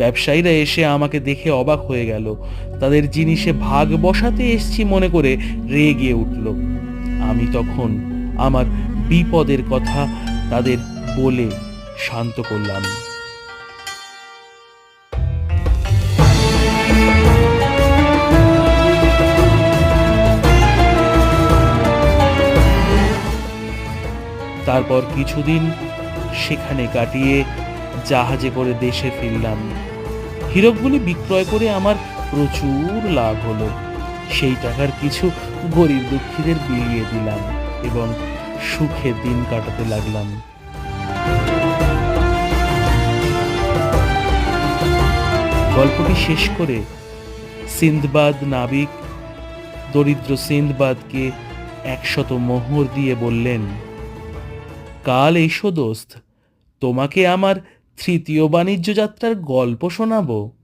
ব্যবসায়ীরা এসে আমাকে দেখে অবাক হয়ে গেল। তাদের জিনিসে ভাগ বসাতে এসছি মনে করে রেগে উঠল। আমি তখন আমার বিপদের কথা তাদের বলে শান্ত করলাম। তারপর কিছুদিন সেখানে কাটিয়ে জাহাজে করে দেশে ফিরলাম। হীরকগুলি বিক্রয় করে আমার প্রচুর লাভ হলো। সেই টাকার কিছু গরিব দুঃখীদের বিলিয়ে দিলাম এবং সুখে দিন কাটাতে লাগলাম। গল্পটি শেষ করে সিন্দবাদ নাবিক দরিদ্র সিন্দবাদকে 100 মোহর দিয়ে বললেন, কাল এসো দোস্ত, তোমাকে আমার তৃতীয় বাণিজ্য যাত্রার গল্প শোনাবো।